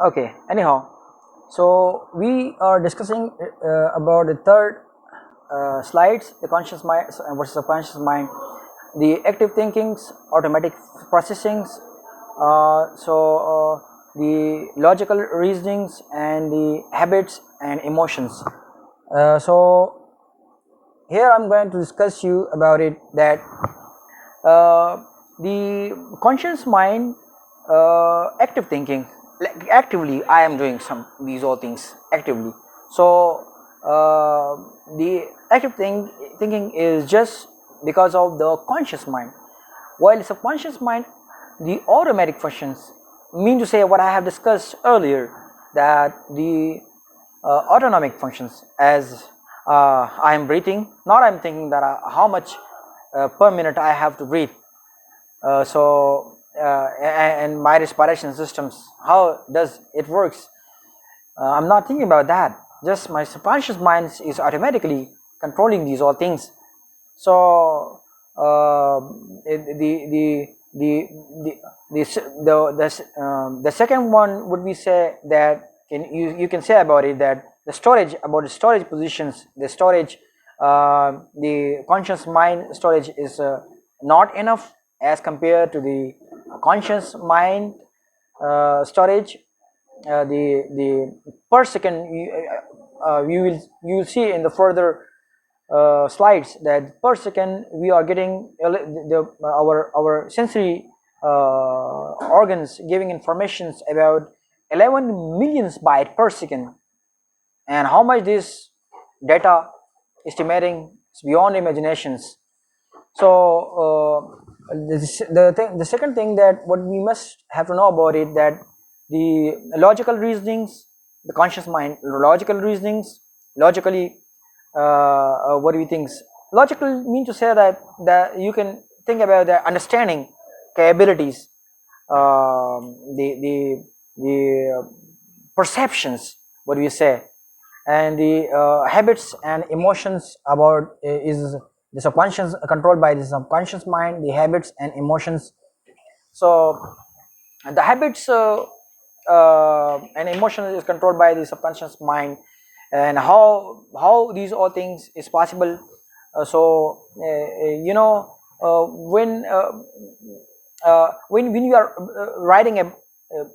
Okay, anyhow, so we are discussing about the third slides, the conscious mind versus subconscious mind, the active thinkings, automatic processings, the logical reasonings and the habits and emotions. So here I'm going to discuss you about it that the conscious mind, active thinking, like actively I am doing some these all things actively. So the active thinking is just because of the conscious mind, while subconscious mind, the automatic functions, mean to say what I have discussed earlier, that the autonomic functions, as I am breathing, not I'm thinking that how much per minute I have to breathe. And my respiration systems, how does it works? I'm not thinking about that. Just my subconscious mind is automatically controlling these all things. So the second one would be say that you can say about it that the storage positions, the storage, the conscious mind storage is not enough as compared to the conscious mind storage. The per second you will see in the further slides that per second we are getting our sensory organs giving informations about 11 millions byte per second, and how much this data estimating is beyond imaginations. So the second thing that what we must have to know about it, that the logical reasonings, the conscious mind logical reasonings, logically what do we think? Logical mean to say that you can think about the understanding capabilities, the perceptions, what do you say, and the habits and emotions about is the subconscious, controlled by the subconscious mind, the habits and emotions. So the habits and emotions is controlled by the subconscious mind, and how these all things is possible. You know, when you are riding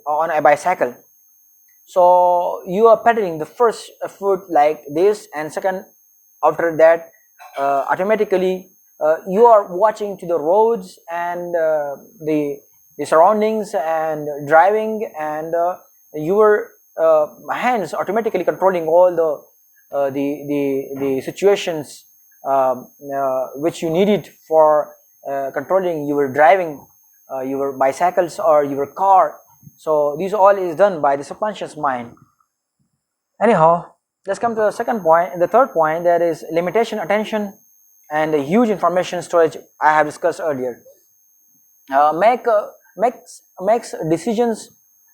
on a bicycle, so you are pedaling the first foot like this, and second after that automatically you are watching to the roads and the surroundings and driving, and your hands automatically controlling all the situations which you needed for controlling your driving, your bicycles or your car. So this all is done by the subconscious mind. Anyhow, let's come to the second point, the third point, that is limitation attention and the huge information storage I have discussed earlier. Makes decisions,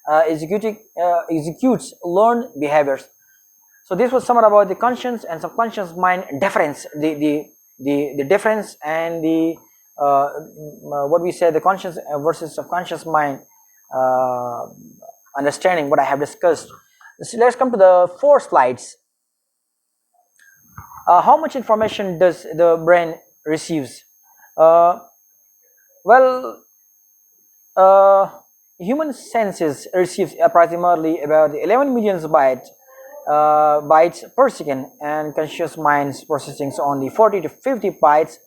executes learned behaviors. So this was somewhat about the conscious and subconscious mind difference, the difference, and the what we say, the conscious versus subconscious mind understanding, what I have discussed. So let's come to the 4 slides. How much information does the brain receives? Uh, well, uh, human senses receives approximately about 11 million bytes per second, and conscious minds processing only 40 to 50 bytes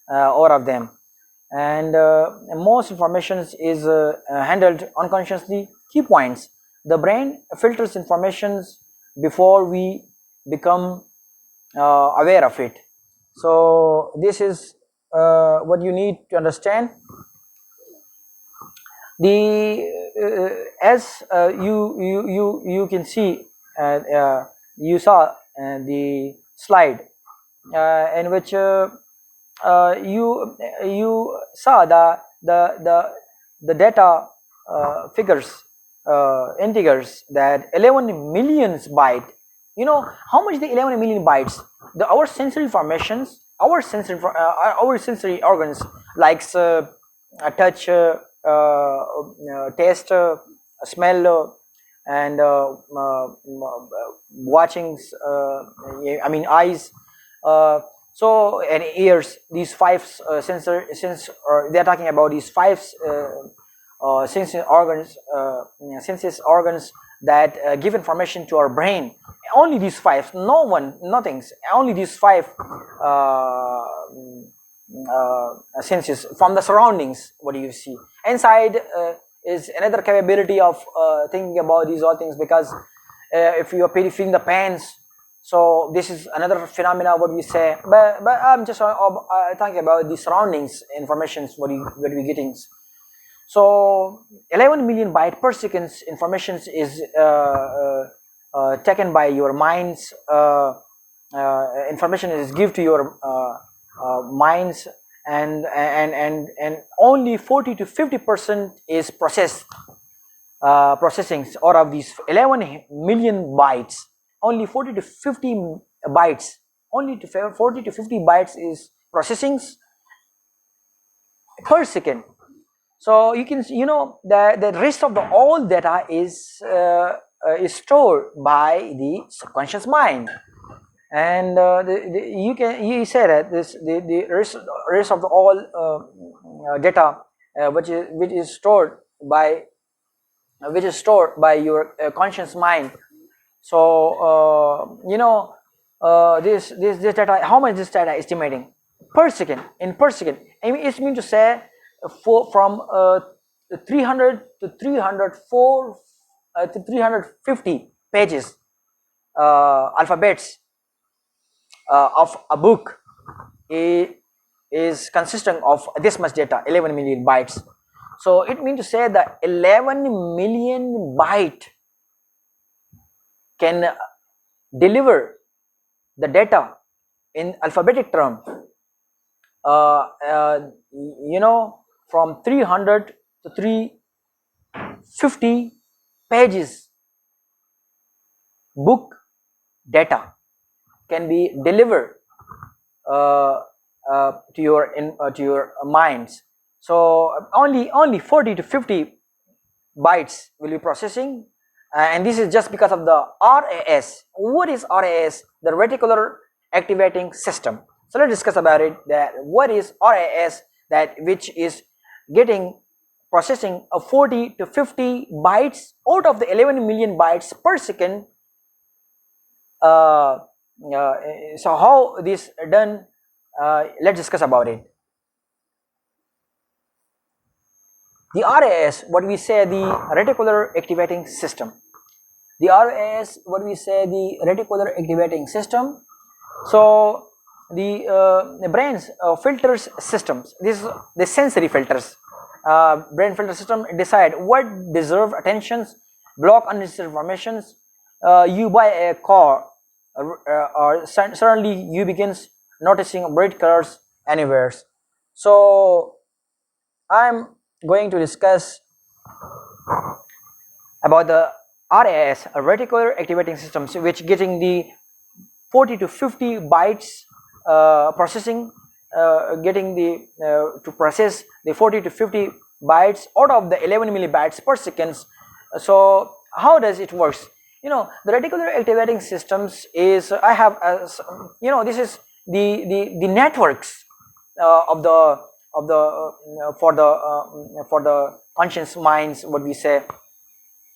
out of them. And most information is handled unconsciously. Key points: the brain filters informations before we become aware of it. So this is what you need to understand. The as you can see, you saw the slide in which you saw the data figures, integers, that 11 millions byte. You know how much the 11 million bytes, the our sensory formations, our sensory organs, like touch, taste, smell, and watching, I mean eyes, so and ears. These five they are talking about these five senses organs that give information to our brain. Only these five, nothing's. Only these five senses from the surroundings. What do you see inside? Is another capability of thinking about these all things, because if you are feeling the pains, so this is another phenomena what we say, but I'm just talking about the surroundings informations what we're getting. So 11 million byte per second information is taken by your minds. Information is given to your minds, and only 40 to 50% is processing out of these 11 million bytes. Only 40 to 50 bytes, only to 40 to 50 bytes is processing per second. So you can, the rest of the all data is stored by the subconscious mind, and you say that the rest of the all data which is stored by your conscious mind. So this data, how much this data estimating per second, I mean, it means to say from 300 to 304 to 350 pages, alphabets of a book is consisting of this much data, 11 million bytes. So it means to say that 11 million byte can deliver the data in alphabetic term, from 300 to 350 pages book data can be delivered to your minds. So only 40 to 50 bytes will be processing, and this is just because of the RAS. What is RAS? The reticular activating system. So let's discuss about it. That what is RAS? That which is getting processing of 40 to 50 bytes out of the 11 million bytes per second. So how this done? Let's discuss about it. The RAS, what we say, the reticular activating system. The RAS, what we say, the reticular activating system. So the brain's filters systems. This is the sensory filters. Brain filter system decide what deserve attentions, block unnecessary informations. You buy a car, or suddenly you begins noticing bright colors anywhere. So I'm going to discuss about the RAS, reticular activating systems, which getting the 40 to 50 bytes processing, getting the to process the 40 to 50 bytes out of the 11 millibytes per second. So how does it works? The reticular activating systems is, I have this is the networks of the for the conscious minds, what we say,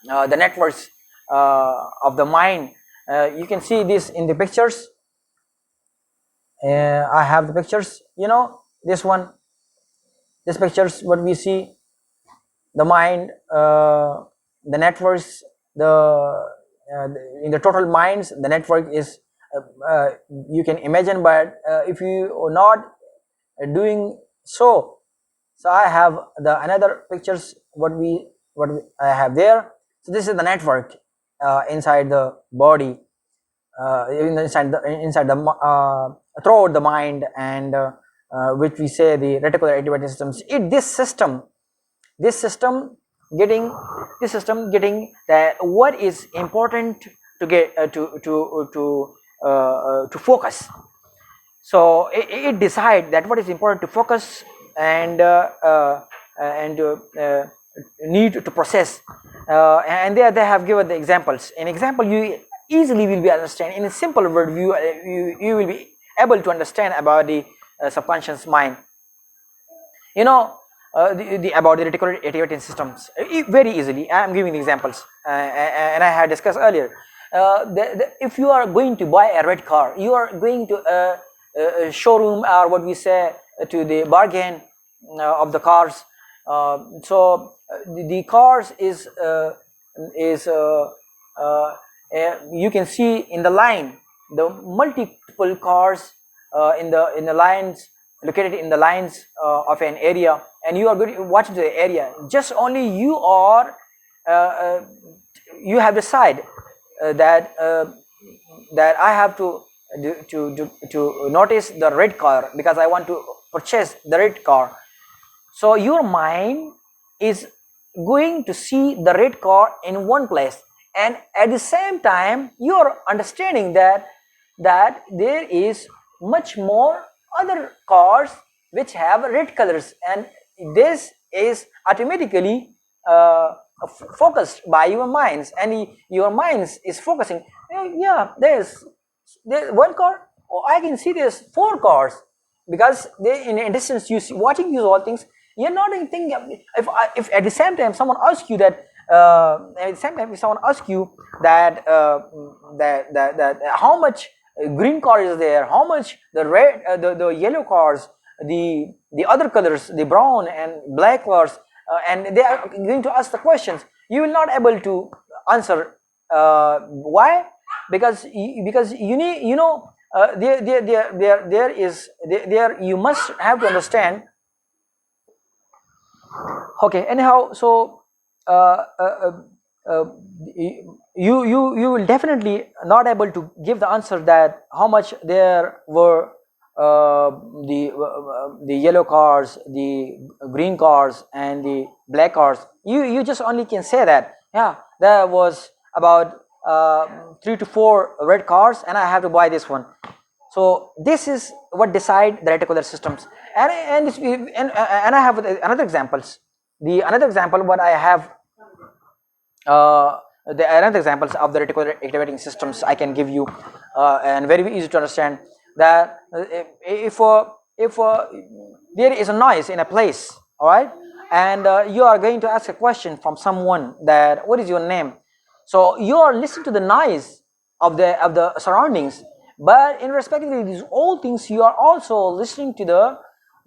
the networks of the mind. You can see this in the pictures. I have the pictures, this one, this pictures, what we see, the mind, the networks, in the total minds, the network is, you can imagine, but if you are not doing so I have the another pictures, what I have there. So this is the network inside the body, inside the throughout the mind, and which we say the reticular activating systems. This system getting that what is important to get to focus. So it decide that what is important to focus, and need to process, and there they have given the examples. An example you easily will be understand in a simple word. You will be able to understand about the subconscious mind. You know, about the reticular activating systems very easily. I am giving examples, and I had discussed earlier. If you are going to buy a red car, you are going to a showroom, or what we say, to the bargain of the cars. The cars is you can see in the line the multiple cars in the lines, located in the lines of an area, and you are going to watch the area. Just only you are you have decided that that I have to notice the red car because I want to purchase the red car. So your mind is going to see the red car in one place, and at the same time you are understanding that there is much more other cars which have red colors, and this is automatically focused by your minds, and your minds is focusing. Yeah, there's one car. Oh, I can see there's 4 cars, because they in a distance you see, watching these all things, you're not even thinking. If at the same time someone asks you that at the same time if someone asks you that that how much green car is there, how much the red the yellow cars, the other colors, the brown and black cars, and they are going to ask the questions, you will not able to answer. Why? Because you need, you know, there you must have to understand. Okay, anyhow, so uh, uh, uh, you will definitely not able to give the answer that how much there were the yellow cars, the green cars, and the black cars. You just only can say that, yeah, there was about 3 to 4 red cars, and I have to buy this one. So this is what decide the reticular systems. And I have another examples. The another example what I have, uh, the another examples of the reticular activating systems I can give you, and very easy to understand that if there is a noise in a place, all right, and you are going to ask a question from someone that what is your name, so you are listening to the noise of the surroundings, but in respectively these all things you are also listening to the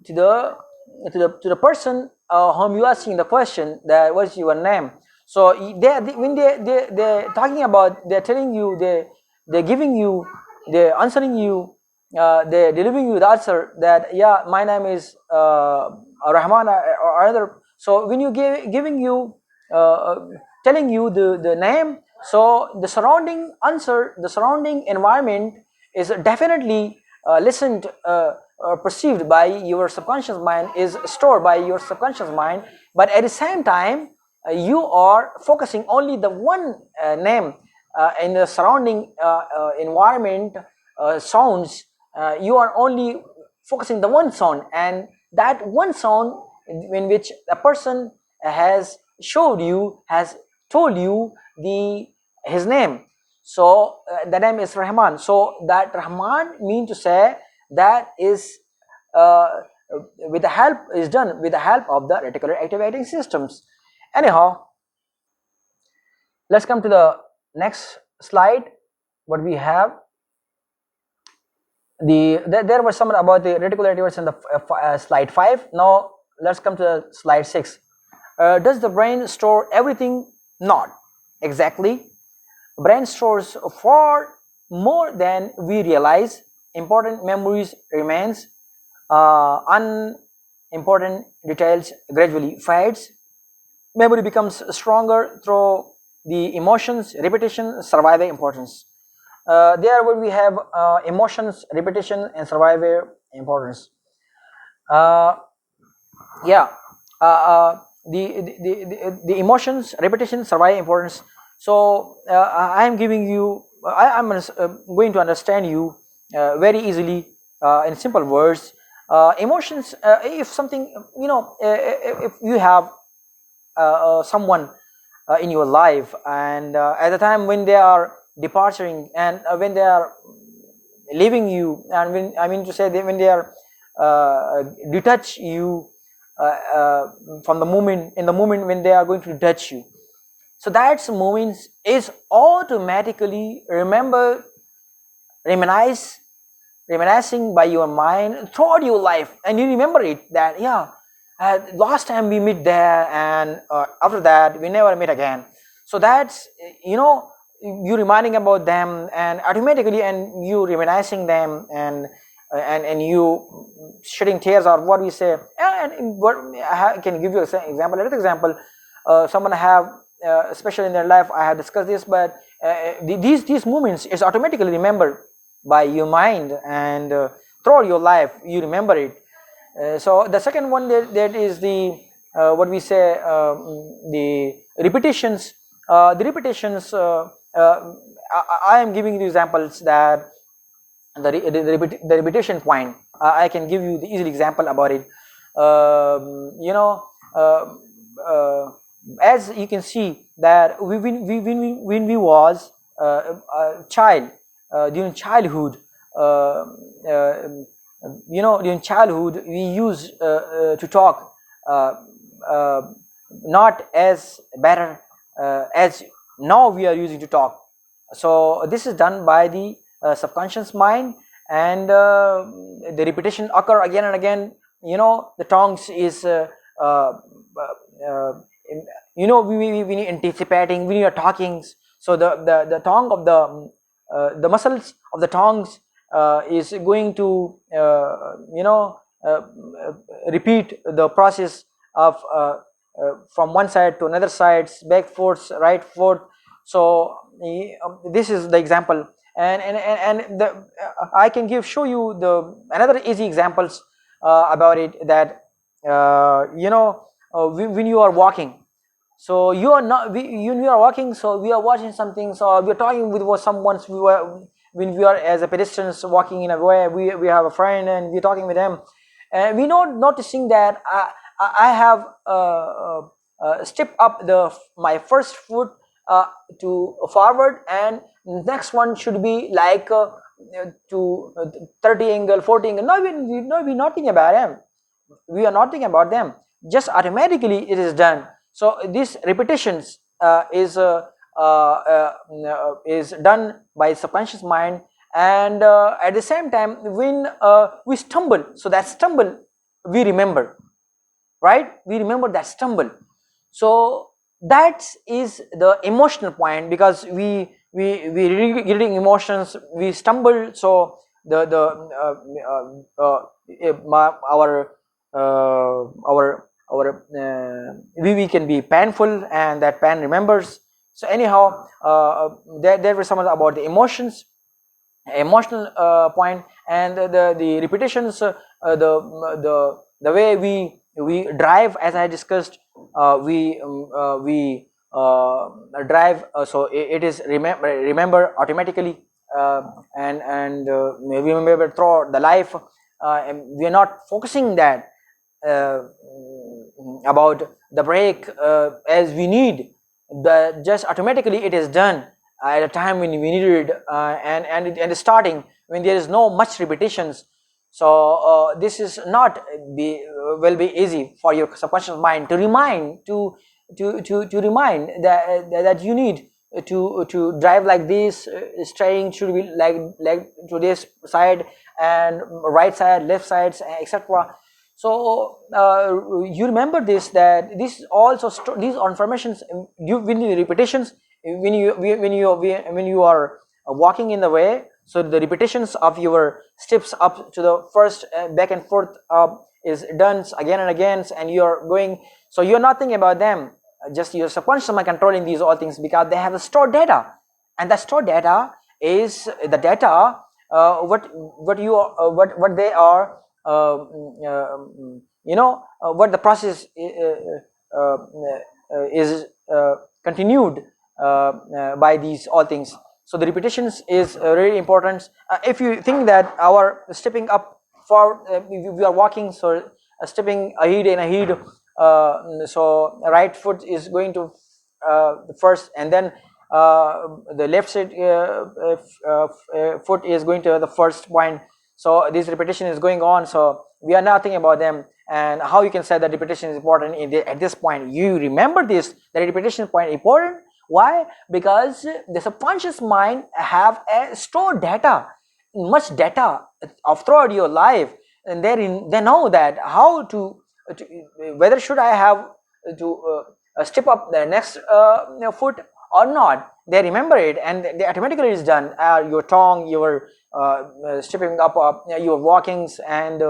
to the person whom you are asking the question that what is your name. So when they're talking about, they're telling you, they're giving you, they're answering you, they're delivering you the answer that yeah, my name is Rahman, or other. So when you giving you telling you the name, so the surrounding answer, the surrounding environment is definitely listened, perceived by your subconscious mind, is stored by your subconscious mind, but at the same time you are focusing only the one name in the surrounding environment sounds. You are only focusing the one sound, and that one sound in which a person has showed you, has told you his name. So the name is Rahman. So that Rahman mean to say that is with the help, is done with the help of the reticular activating systems. Anyhow, let's come to the next slide. What we have, there was some about the reticular activators in the slide 5. Now let's come to slide 6. Does the brain store everything? Not exactly. Brain stores far more than we realize. Important memories remains, unimportant details gradually fades. Memory becomes stronger through the emotions, repetition, survival importance. There we have emotions, repetition, and survival importance. Uh, yeah, uh, uh, the emotions, repetition, survival importance. So I am giving you, I'm going to understand you very easily in simple words. Emotions, if something, you know, if you have someone in your life, and at the time when they are departing, and when they are leaving you, and when I mean to say when they are detach you from the moment, in the moment when they are going to detach you. So that moment is automatically reminiscing by your mind throughout your life, and you remember it that, yeah, last time we met there, and after that we never met again. So that's, you reminding about them, and automatically, and you reminiscing them, and you shedding tears, or what we say. And what I can give you an example, another example. Someone have, especially in their life, I have discussed this, but these moments is automatically remembered by your mind, and throughout your life you remember it. So the second one, that is the what we say, the repetitions. I am giving you examples that the repetition point. I can give you the easy example about it. Uh, as you can see that when we was a child, during childhood, during childhood we use to talk, uh, uh, not as better as now we are using to talk. So this is done by the subconscious mind, and the repetition occur again and again. The tongues is uh, uh, we need anticipating when you are talking. So the tongue of the muscles of the tongues is going to repeat the process of from one side to another side, back, forth, right, forth. So this is the example, and I can show you the another easy examples about it, that when you are walking, so you are not you are walking, so we are watching something, so we are talking with someone. We were, when we are as a pedestrians walking in a way, we have a friend and we're talking with them, and we not noticing that I have stepped up my first foot to forward, and next one should be like to 30 angle, 40 angle. We're not thinking about them. We are not thinking about them. Just automatically it is done. So this repetitions is done by subconscious mind, and at the same time when we stumble, so that stumble we remember, right? We remember that stumble. So that is the emotional point, because we getting emotions, we stumble. So we can be painful, and that pain remembers. So anyhow, there was something about the emotional point, and the repetitions, the way we drive, as I discussed. We drive, so it is remember automatically, and we remember throughout the life, and we are not focusing that uh, about the brake as we need. Just automatically it is done at a time when we needed, and starting when there is no much repetitions. So this is not will be easy for your subconscious mind to remind, to remind that you need to drive like this, steering should be like to this side, and right side, left sides, etc. So you remember this, that this also these are informations, you when the repetitions, when you are walking in the way. So the repetitions of your steps up to the first, back and forth, is done again and again, and you are going. So you're not thinking about them, just your subconscious mind controlling these all things, because they have a stored data, and the stored data is the data, what you are, what they are, what the process is continued by these all things. So the repetitions is really important. If you think that our stepping up for we are walking, so stepping ahead and ahead, So right foot is going to the first, and then the left side foot is going to the first point. So this repetition is going on, so we are not thinking about them. And how you can say that repetition is important at this point? You remember this, that repetition point important. Why? Because the subconscious mind have a stored data, much data of throughout your life, and they know that how to whether should I have to step up the next foot or not. They remember it, and they automatically is done. Your tongue, your stepping up, your walkings, and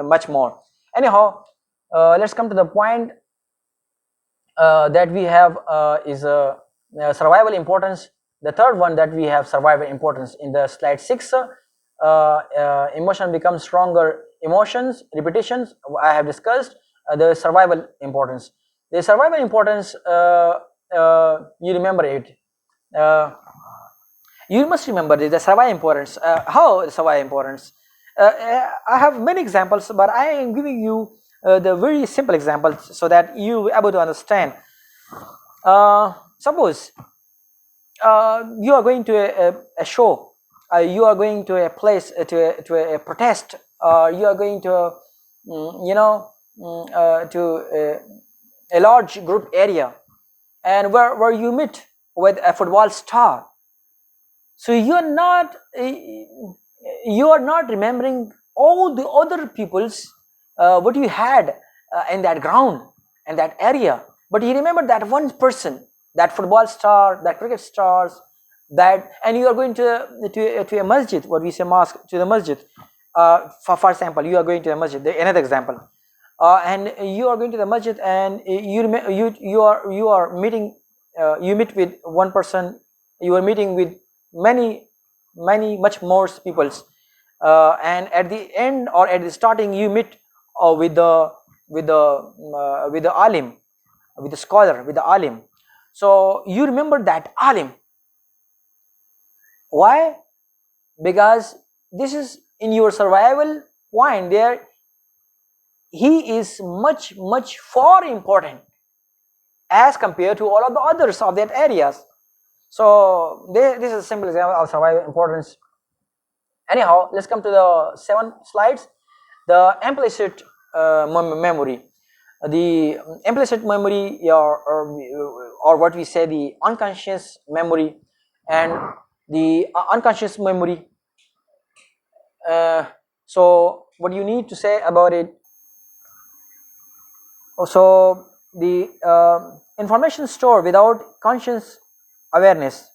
much more. Anyhow, let's come to the point that we have is survival importance. The third one that we have survival importance in the slide 6. Emotion becomes stronger. Emotions, repetitions, I have discussed. The survival importance. The survival importance, you remember it. You must remember the survival importance. How survival importance? I have many examples, but I am giving you the very simple examples so that you are able to understand. Suppose you are going to a show, you are going to a place, to a protest, you are going to to a large group area, and where you meet with a football star. So you are not remembering all the other people's what you had in that ground, in that area, but you remember that one person, that football star, that cricket stars, that, and you are going to a masjid, what we say mosque, to the masjid. For example, you are going to a masjid. Another example, and you are going to the masjid, and you are meeting, you meet with one person, you are meeting with many much more peoples, and at the end or at the starting you meet with the alim, with the scholar, with the alim. So you remember that alim. Why? Because this is in your survival point. There he is much far important as compared to all of the others of that areas. So this is a simple example of survival importance. Anyhow, let's come to the 7 slides. The implicit memory. The implicit memory, or what we say the unconscious memory, and the unconscious memory. So what you need to say about it? So the information stored without conscious awareness,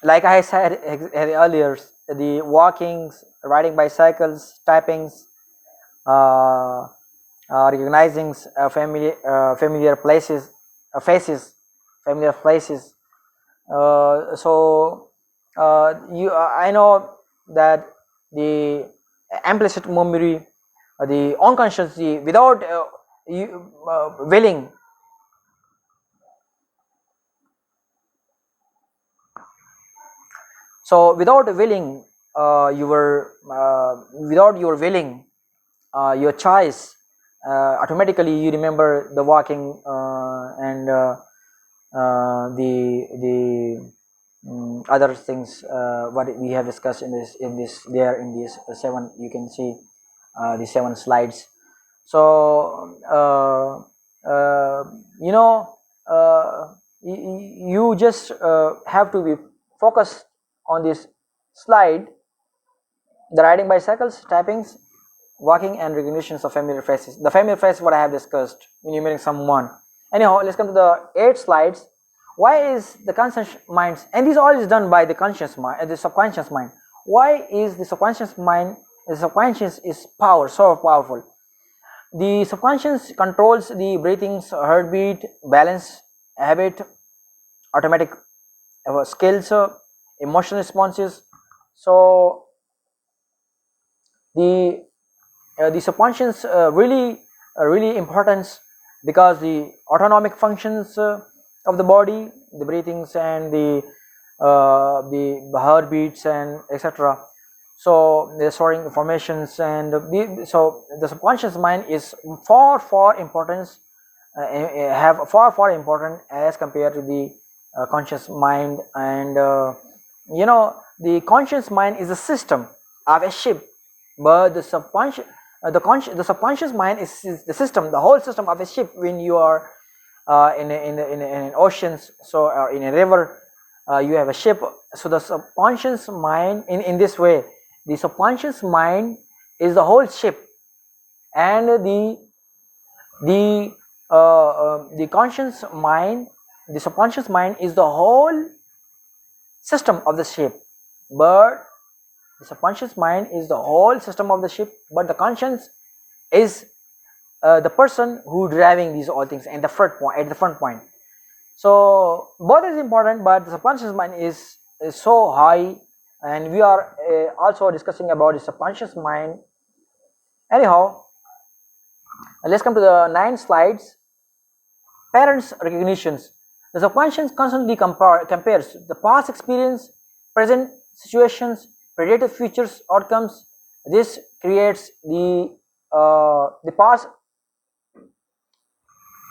like I said earlier, the walkings, riding bicycles, typings, recognizing familiar places, faces, familiar places. So I know that the implicit memory, the unconscious, without willing. So without willing, without your willing, your choice, automatically you remember the walking, and the other things what we have discussed in this in these 7. You can see the 7 slides. So you just have to be focused on this slide: the riding bicycles, typings, walking, and recognitions of familiar faces. The familiar face, what I have discussed when you're meeting someone. Anyhow, let's come to the 8 slides. Why is the conscious mind, and this all is done by the conscious mind, the subconscious mind. Why is the subconscious mind? The subconscious is so powerful. The subconscious controls the breathings, heartbeat, balance, habit, automatic skills, emotional responses. So the subconscious really important, because the autonomic functions of the body, the breathings, and the heartbeats, and etc. So they're storing informations, and so the subconscious mind is far importance, have far important as compared to the conscious mind. And the conscious mind is a system of a ship, but the subconscious the subconscious mind is the system, the whole system of a ship. When you are in an oceans, so or in a river, you have a ship. So the subconscious mind, in this way, the subconscious mind is the whole ship, and the conscious mind, the subconscious mind is the whole system of the ship. But the subconscious mind is the whole system of the ship, but the conscience is the person who driving these all things at the front point. So both is important, but the subconscious mind is so high, and we are also discussing about the subconscious mind. Anyhow, let's come to the 9 slides. Parents recognitions. The subconscious constantly compares the past experience, present situations, predicted futures outcomes. This creates the past.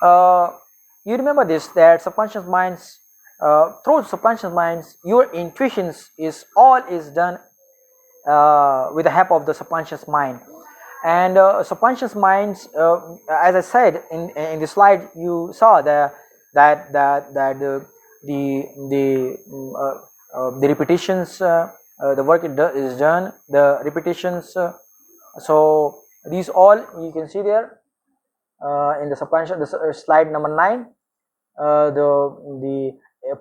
You remember this, that subconscious minds, through subconscious minds, your intuitions is done with the help of the subconscious mind. And subconscious minds, as I said in the slide, you saw that the repetitions, the work is done, the repetitions. So these all you can see there in the subconscious, slide number 9. The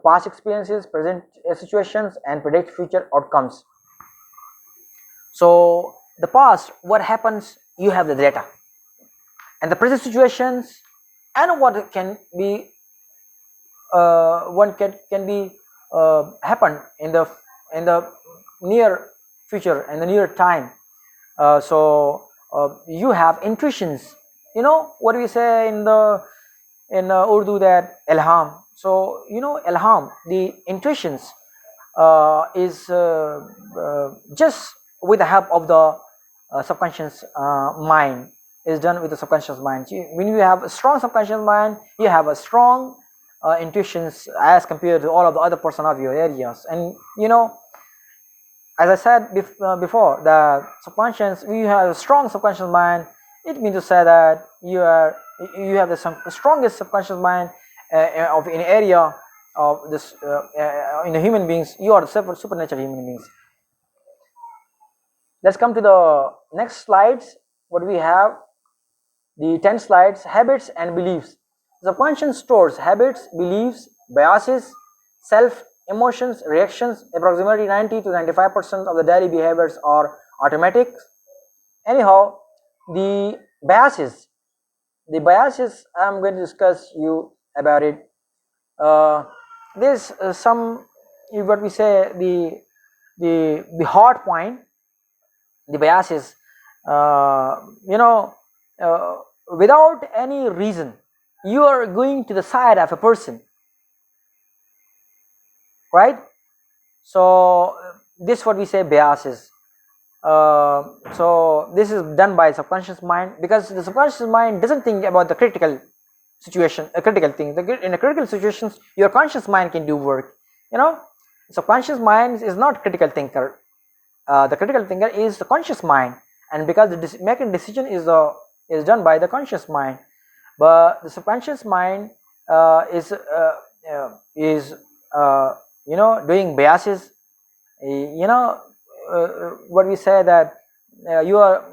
past experiences, present situations, and predict future outcomes. So the past, what happens, you have the data, and the present situations, and what can be one can be happen in the near future and the near time. So you have intuitions. You know what we say in Urdu, that ilham. So ilham, the intuitions is just with the help of the subconscious mind, is done with the subconscious mind. When you have a strong subconscious mind, you have a strong intuitions as compared to all of the other person of your areas. And as I said before, the subconscious, we have a strong subconscious mind. It means to say that you have the strongest subconscious mind of an area of this in the human beings. You are the supernatural human beings. Let's come to the next slides. What we have, the 10 slides, habits and beliefs. The subconscious stores habits, beliefs, biases, self, emotions, reactions. Approximately 90 to 95% of the daily behaviors are automatic. Anyhow, the biases I'm going to discuss you about it. There's some, what we say, the hard point, the biases. You know, without any reason, you are going to the side of a person, right? So this what we say biases. So this is done by subconscious mind, because the subconscious mind doesn't think about the critical situation, a critical thing. In a critical situations, your conscious mind can do work. Subconscious mind is not critical thinker. The critical thinker is the conscious mind, and because the making decision is done by the conscious mind, but the subconscious mind is doing biases. What we say, that you are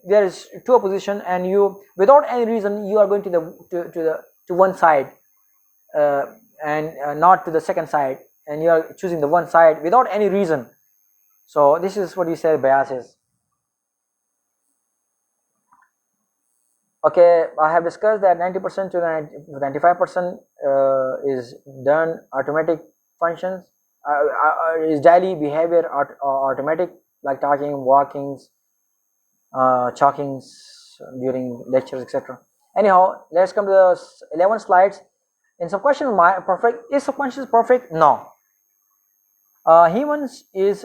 there is two opposition, and you, without any reason, you are going to one side and not to the second side, and you are choosing the one side without any reason. So this is what we say biases. Okay, I have discussed that 90% to 95% is done automatic functions. Is daily behavior automatic, like talking, walkings, chalkings during lectures, etc. Anyhow, let's come to the 11 slides. In subconscious mind, perfect, is subconscious perfect? No. Humans is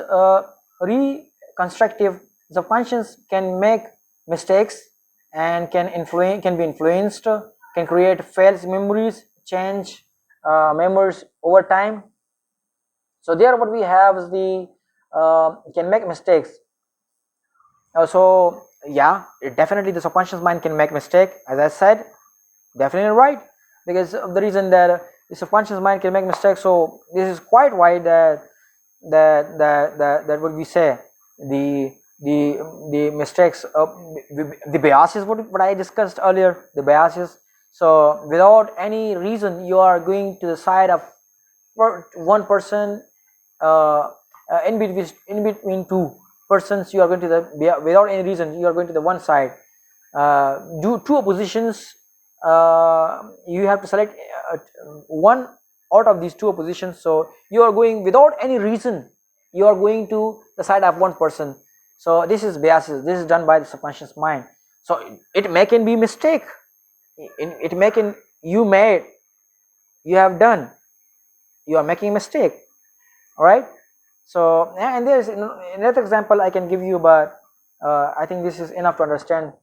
constructive. Subconscious can make mistakes and can be influenced, can create false memories, change memories over time. So there what we have is the can make mistakes. So yeah, definitely the subconscious mind can make mistake, as I said, definitely right, because of the reason that the subconscious mind can make mistakes. So this is quite why that what we say, the the mistakes of the biases, what I discussed earlier, the biases. So without any reason you are going to the side of one person, uh, in between two persons you are going to the, without any reason you are going to the one side. Do two oppositions, you have to select one out of these two oppositions. So you are going without any reason, you are going to the side of one person. So this is biases, this is done by the subconscious mind. So it may can be mistake, it may can you made, you have done, you are making mistake. All right. So and there's another example I can give you, but I think this is enough to understand.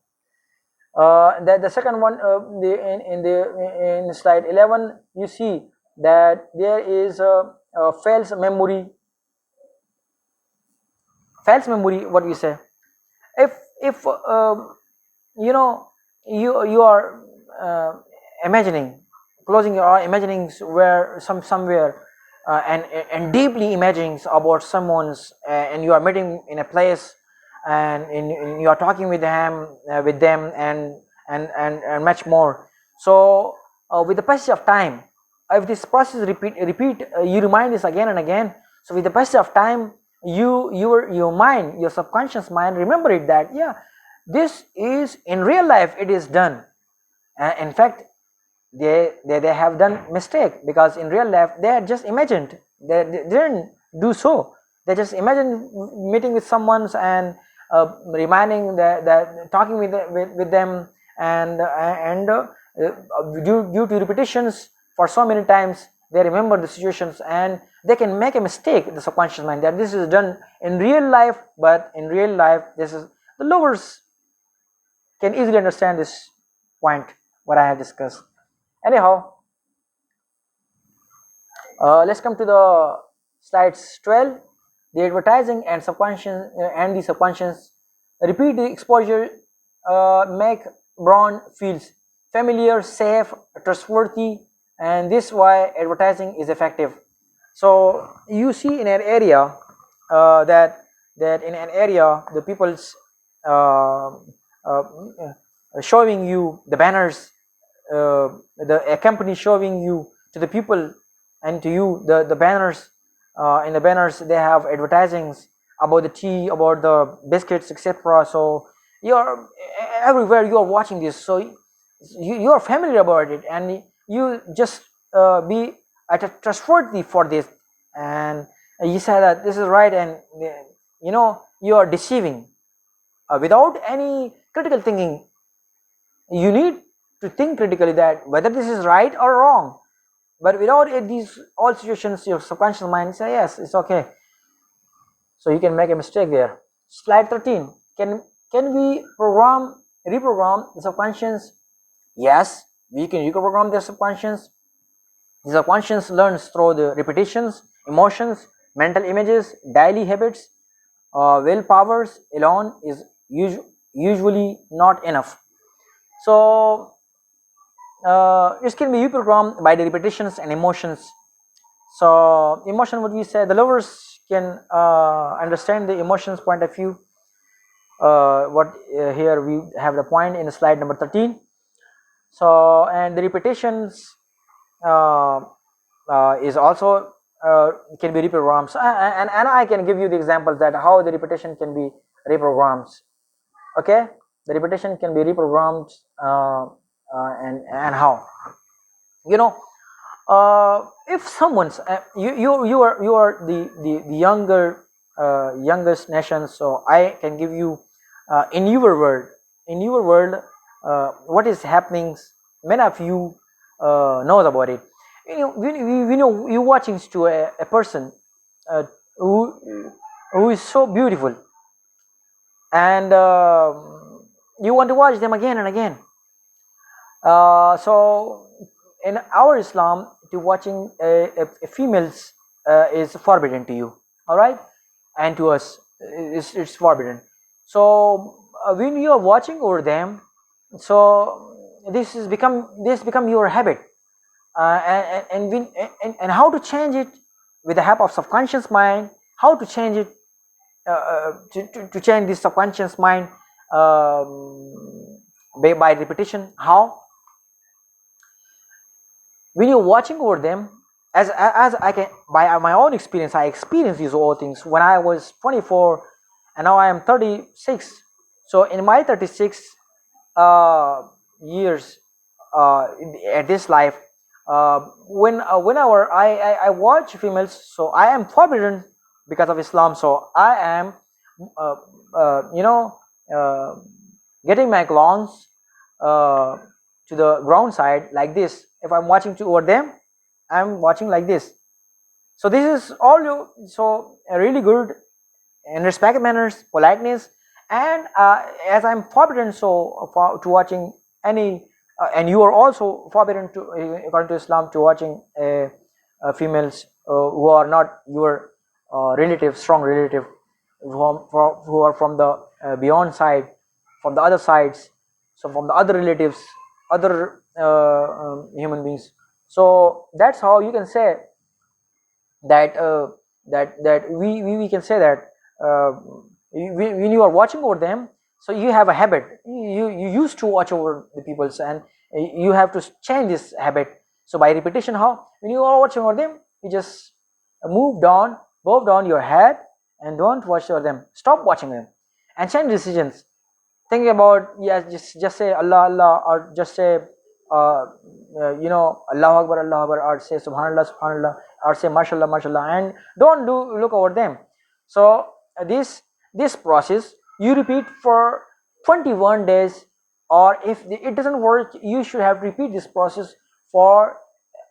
The second one, in slide 11, you see that there is a false memory. False memory, what we say, if you know, you are imagining, closing your eye, imagining where somewhere, and deeply imagining about someone's, and you are meeting in a place, and you are talking with them, and much more. So with the passage of time, if this process repeat, you remind this again and again. So with the passage of time, your mind, your subconscious mind, remember it that yeah, this is in real life, it is done. In fact, they have done mistake, because in real life they had just imagined, they didn't do so. They just imagined meeting with someone's, and reminding the talking with them, and due to repetitions for so many times, they remember the situations, and they can make a mistake, the subconscious mind, that this is done in real life. But in real life, this is the lowers can easily understand this point what I have discussed. Anyhow, let's come to the slides 12. The advertising and subconscious, and the subconscious repeat the exposure, make Brown feels familiar, safe, trustworthy, and this why advertising is effective. So you see in an area, that in an area the people's uh, showing you the banners, a company showing you to the people, and to you the banners. In the banners they have advertisings about the tea, about the biscuits, etc. So you are everywhere, you are watching this, so you are familiar about it, and you just be trustworthy for this, and you say that this is right, and you know you are deceiving, without any critical thinking. You need to think critically that whether this is right or wrong, but without it, these all situations, your subconscious mind say yes, it's okay. So you can make a mistake there. Slide 13. Can we reprogram the subconscious? Yes, we can reprogram the subconscious. The subconscious learns through the repetitions, emotions, mental images, daily habits. Willpowers alone is usually not enough. So it can be reprogrammed by the repetitions and emotions. So emotion, what we say, the lovers can understand the emotions point of view. What here we have the point in slide number 13. So and the repetitions uh, is also can be reprogrammed. So, and I can give you the examples that how the repetition can be reprogrammed. Okay, the repetition can be reprogrammed, and how, you know, if someone's you are the younger youngest nation, so I can give you, in your world, what is happening, many of you knows about it. You know, we know you watching to a person uh, who who is so beautiful, and you want to watch them again and again. So in our Islam, to watching a females is forbidden to you, all right, and to us it's forbidden. So when you are watching over them, so this become your habit, and how to change it with the help of subconscious mind, how to change it, to change this subconscious mind, by repetition. How? When you're watching over them, as I can, by my own experience, I experienced these all things when I was 24, and now I am 36. So in my 36 years, at this life, whenever I watch females, so I am forbidden because of Islam. So I am, uh, you know, uh, getting my glance uh, to the ground side like this. If I'm watching to over them, I'm watching like this. So this is all you. So really good in respect manners, politeness, and as I'm forbidden so to watching any, and you are also forbidden to, according to Islam, to watching females who are not your relative, strong relative, who are from the beyond side, from the other sides, so from the other relatives, other human beings. So that's how you can say that we can say that when you are watching over them, so you have a habit, you used to watch over the peoples, and you have to change this habit. So by repetition, how? When you are watching over them, you just bow down your head and don't watch over them, stop watching them and change decisions. Think about, yes, just say Allah Allah, or just say Allah Akbar, or say Subhanallah Subhanallah, or say Mashallah Mashallah, and don't look over them. So this process you repeat for 21 days, or if it doesn't work, you should have repeat this process for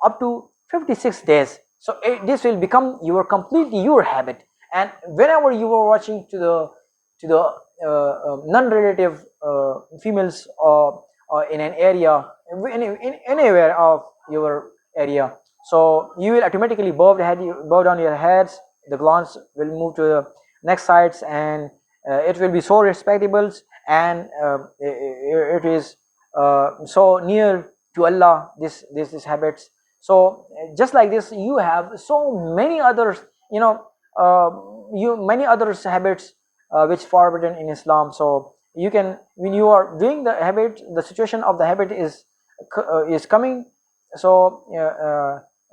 up to 56 days. So this will become completely your habit, and whenever you are watching to the non-relative females in an area, in anywhere of your area, so you will automatically bow down your heads, the glance will move to the next sides, and it will be so respectable, and it is so near to Allah, this habits. So just like this, you have so many others, uh, you many others habits which forbidden in Islam. So you can, when you are doing the habit, the situation of the habit is coming, so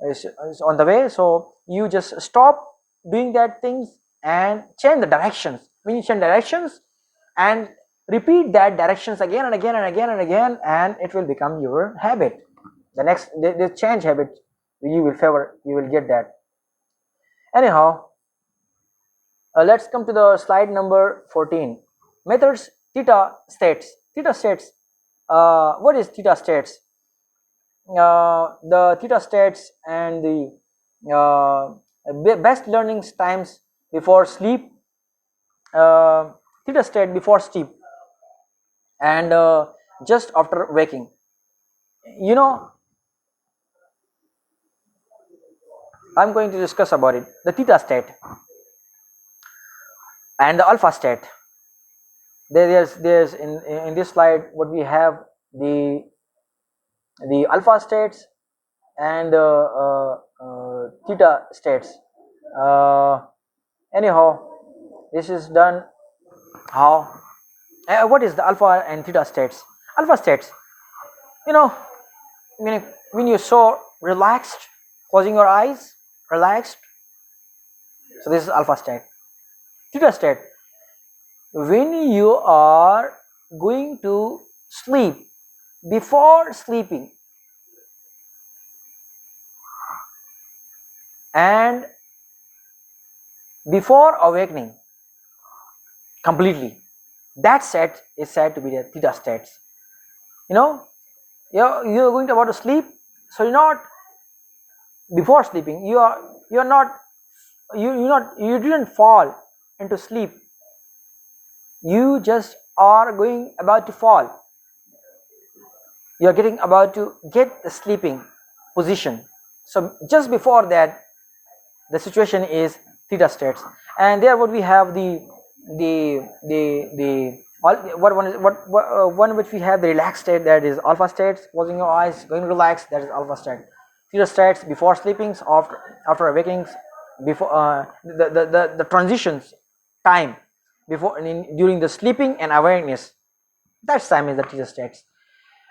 is on the way, so you just stop doing that things and change the directions. When you change directions and repeat that directions again and again and again and again, and it will become your habit. The change habit, you will favor, you will get that. Anyhow, let's come to the slide number 14. Methods, theta states. Theta states. What is theta states? The theta states and the best learning times before sleep. Theta state before sleep, and just after waking. You know, I'm going to discuss about it. The theta state and the alpha state. There's in this slide what we have, the alpha states and theta states. Anyhow, this is done how? What is the alpha and theta states? Alpha states, you know, when you're so relaxed, closing your eyes, relaxed. So this is alpha state. Theta state, when you are going to sleep, before sleeping, and before awakening completely, that set is said to be the theta states. You're going to about to sleep, so you're not before sleeping, you didn't fall into sleep, you just are going about to fall, you are getting about to get the sleeping position. So just before that, the situation is theta states, and there what we have the what one is one which we have the relaxed state, that is alpha states. Closing your eyes, going relaxed, that is alpha state. Theta states before sleepings, after awakenings, before the transitions time before during the sleeping and awareness, that time is the theta states.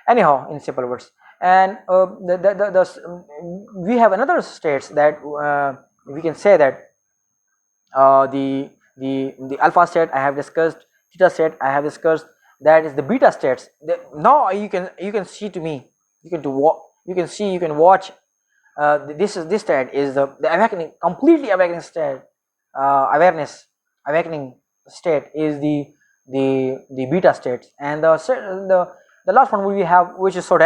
Anyhow, in simple words, and we have another states that we can say that the alpha state I have discussed, theta state I have discussed, that is the beta states. Now you can see to me, you can you can see, you can watch. This state is the awakening, completely awakening state. Awareness awakening state is the beta states, and the last one we have, which is so